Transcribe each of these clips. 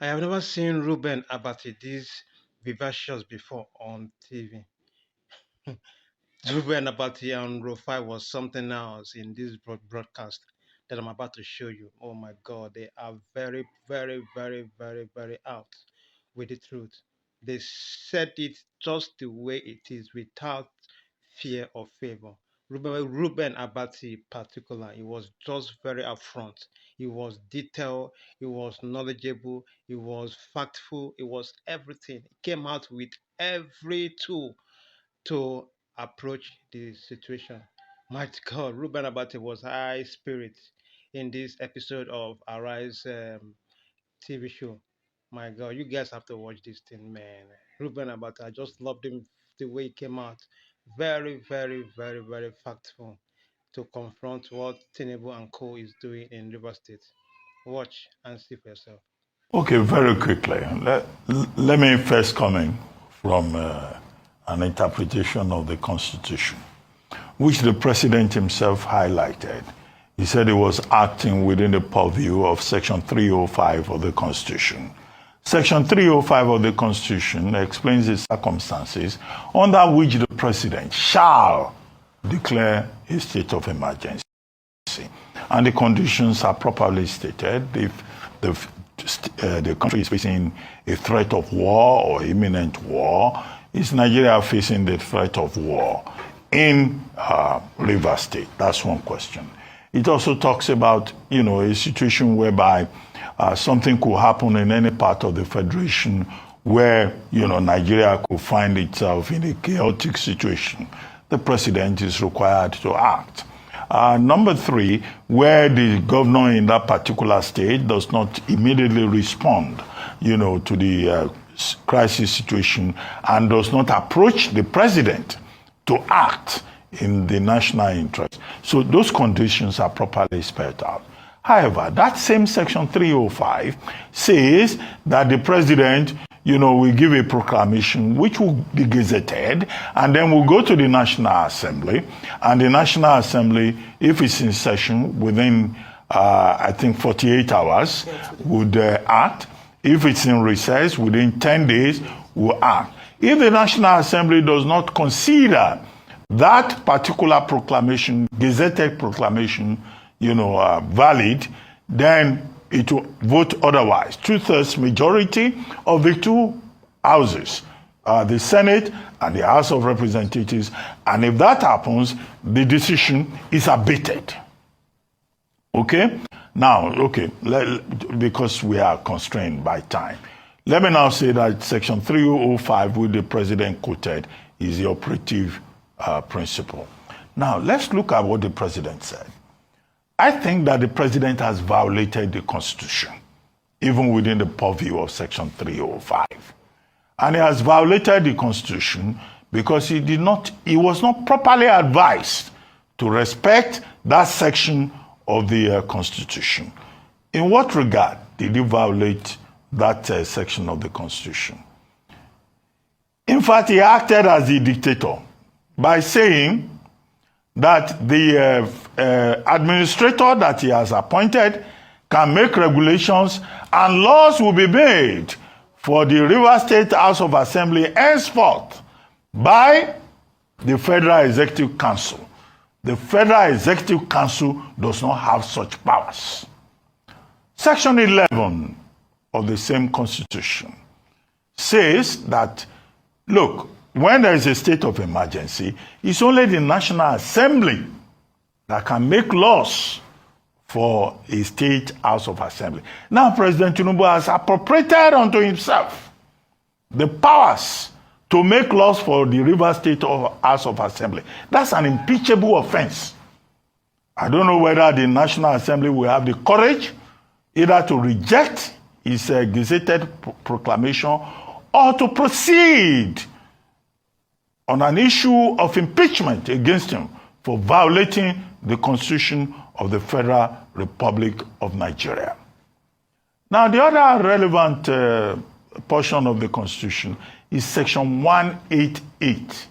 I have never seen Reuben Abati this vivacious before on TV. Reuben Abati and Rufai was something else in this broadcast that I'm about to show you. Oh my God, they are very, very, very, very, very out with the truth. They said it just the way it is without fear or favor. Reuben Abati in particular, he was just very upfront. He was detailed, he was knowledgeable, he was factful, he was everything. He came out with every tool to approach the situation. My God, Reuben Abati was high spirit in this episode of Arise TV show. My God, you guys have to watch this thing, man. Reuben Abati, I just loved him the way he came out. Very, very, very, very factful to confront what Tinubu and Co is doing in River State. Watch and see for yourself. Okay, very quickly. Let me first come in from an interpretation of the Constitution, which the President himself highlighted. He said he was acting within the purview of Section 305 of the Constitution. Section 305 of the Constitution explains the circumstances under which the President shall declare a state of emergency. And the conditions are properly stated. If the country is facing a threat of war or imminent war, is Nigeria facing the threat of war in River State? That's one question. It also talks about, a situation whereby something could happen in any part of the Federation where, Nigeria could find itself in a chaotic situation. The President is required to act. Number three, where the governor in that particular state does not immediately respond, to the crisis situation and does not approach the president to act in the national interest. So those conditions are properly spelled out. However, that same section 305 says that the president will give a proclamation which will be gazetted, and then will go to the National Assembly. And the National Assembly, if it's in session within, 48 hours, would act. If it's in recess, within 10 days, will act. If the National Assembly does not consider that particular proclamation, gazetted proclamation, valid, then it will vote otherwise. 2/3 majority of the two houses, the Senate and the House of Representatives. And if that happens, the decision is abated. Okay? Now, because we are constrained by time, let me now say that Section 305, which the President quoted, is the operative principle. Now, let's look at what the President said. I think that the President has violated the Constitution, even within the purview of Section 305. And he has violated the Constitution because he was not properly advised to respect that section of the Constitution. In what regard did he violate that section of the Constitution? In fact, he acted as a dictator by saying that the administrator that he has appointed can make regulations and laws will be made for the River State House of Assembly henceforth by the Federal Executive Council. The Federal Executive Council does not have such powers. Section 11 of the same Constitution says that, look, when there is a state of emergency, it's only the National Assembly that can make laws for a state House of Assembly. Now, President Tinubu has appropriated unto himself the powers to make laws for the River State House of Assembly. That's an impeachable offense. I don't know whether the National Assembly will have the courage either to reject his gazetted proclamation or to proceed on an issue of impeachment against him for violating the Constitution of the Federal Republic of Nigeria. Now, the other relevant portion of the Constitution is Section 188.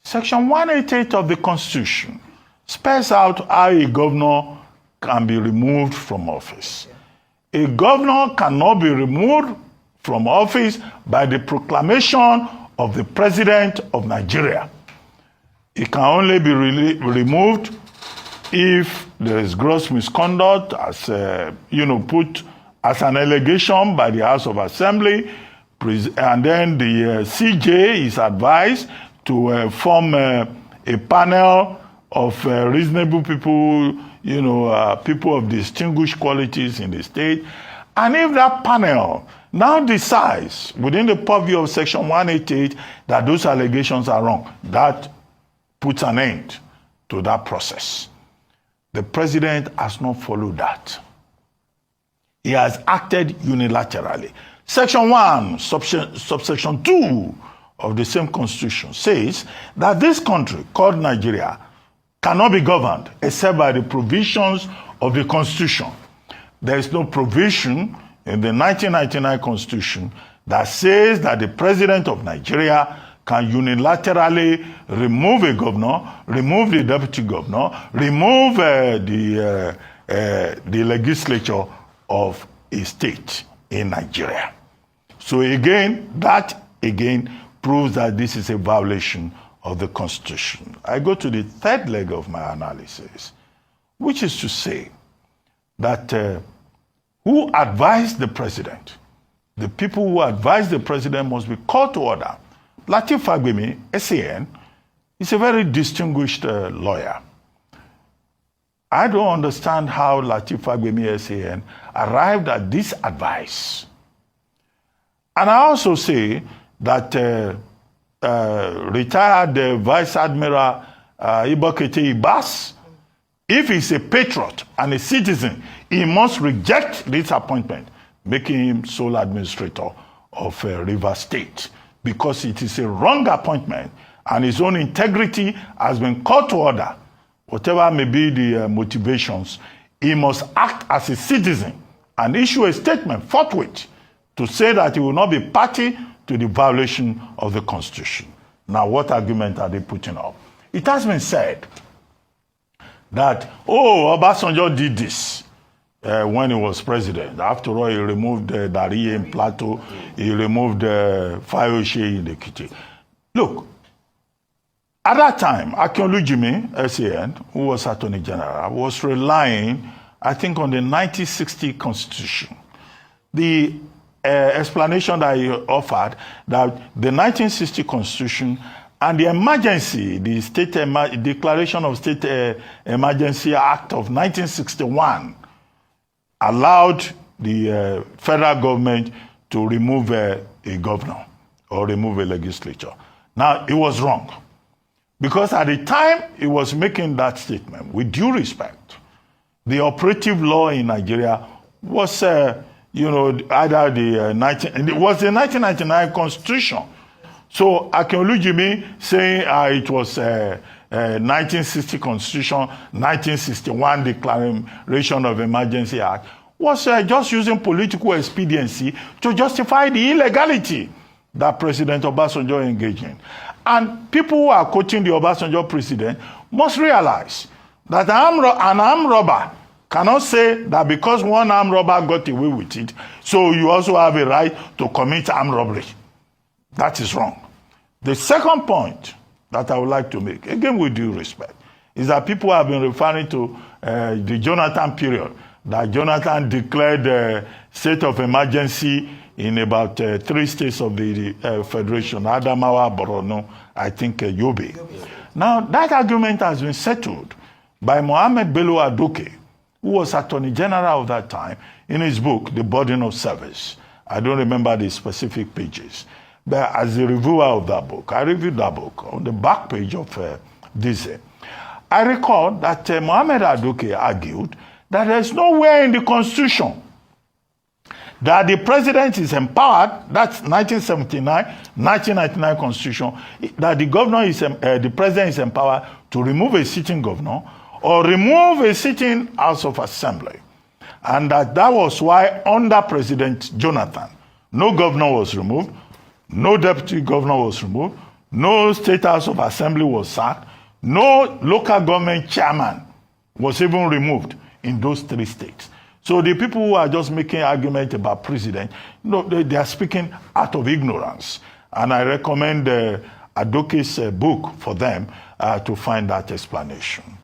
Section 188 of the Constitution spells out how a governor can be removed from office. A governor cannot be removed from office by the proclamation of the president of Nigeria. It can only be removed if there is gross misconduct, as put as an allegation by the House of Assembly, and then the CJ is advised to form a panel of reasonable people, people of distinguished qualities in the state. And if that panel now decides within the purview of Section 188 that those allegations are wrong, that puts an end to that process. The president has not followed that. He has acted unilaterally. Section 1, subsection 2 of the same constitution says that this country, called Nigeria, cannot be governed except by the provisions of the constitution. There is no provision in the 1999 constitution that says that the president of Nigeria can unilaterally remove a governor, remove the deputy governor, remove the legislature of a state in Nigeria. So again, that proves that this is a violation of the Constitution. I go to the third leg of my analysis, which is to say that who advised the president? The people who advised the president must be called to order. Lateef Fagbemi, SAN, is a very distinguished lawyer. I don't understand how Lateef Fagbemi, SAN, arrived at this advice. And I also say that retired Vice Admiral Ibokete Ibas, if he's a patriot and a citizen, he must reject this appointment, making him sole administrator of Rivers State, because it is a wrong appointment and his own integrity has been called to order. Whatever may be the motivations, he must act as a citizen and issue a statement forthwith to say that he will not be party to the violation of the Constitution. Now, what argument are they putting up? It has been said that, Obasanjo did this when he was president. After all, he removed Dariye in Plateau, he removed Fayose in the Ekiti. Look, at that time, Akinolu Jimi, SAN, who was Attorney General, was relying, I think, on the 1960 Constitution. The explanation that he offered that the 1960 Constitution and the emergency, the Declaration of State Emergency Act of 1961 allowed the federal government to remove a governor or remove a legislature. Now, it was wrong. Because at the time he was making that statement, with due respect, the operative law in Nigeria was, either it was the 1999 Constitution. So Akinolu Jimi saying it was 1960 Constitution, 1961 Declaration of Emergency Act was just using political expediency to justify the illegality that President Obasanjo engaged in. And people who are quoting the Obasanjo president must realize that an armed robber cannot say that because one armed robber got away with it, so you also have a right to commit armed robbery. That is wrong. The second point that I would like to make, again with due respect, is that people have been referring to the Jonathan period, that Jonathan declared state of emergency in about 3 states of the Federation, Adamawa, Borno, I think Yobe. Now, that argument has been settled by Mohammed Bello Adoke, who was Attorney General of that time, in his book, The Burden of Service. I don't remember the specific pages. But as a reviewer of that book, I reviewed that book on the back page of this. I recall that Mohammed Adoke argued that there's nowhere in the Constitution that the president is empowered, that's 1979, 1999 Constitution, that the president is empowered to remove a sitting governor or remove a sitting House of Assembly. And that was why under President Jonathan, no governor was removed, no deputy governor was removed, no state House of Assembly was sacked, no local government chairman was even removed in those 3 states. So the people who are just making argument about president, they are speaking out of ignorance. And I recommend Adoke's book for them to find that explanation.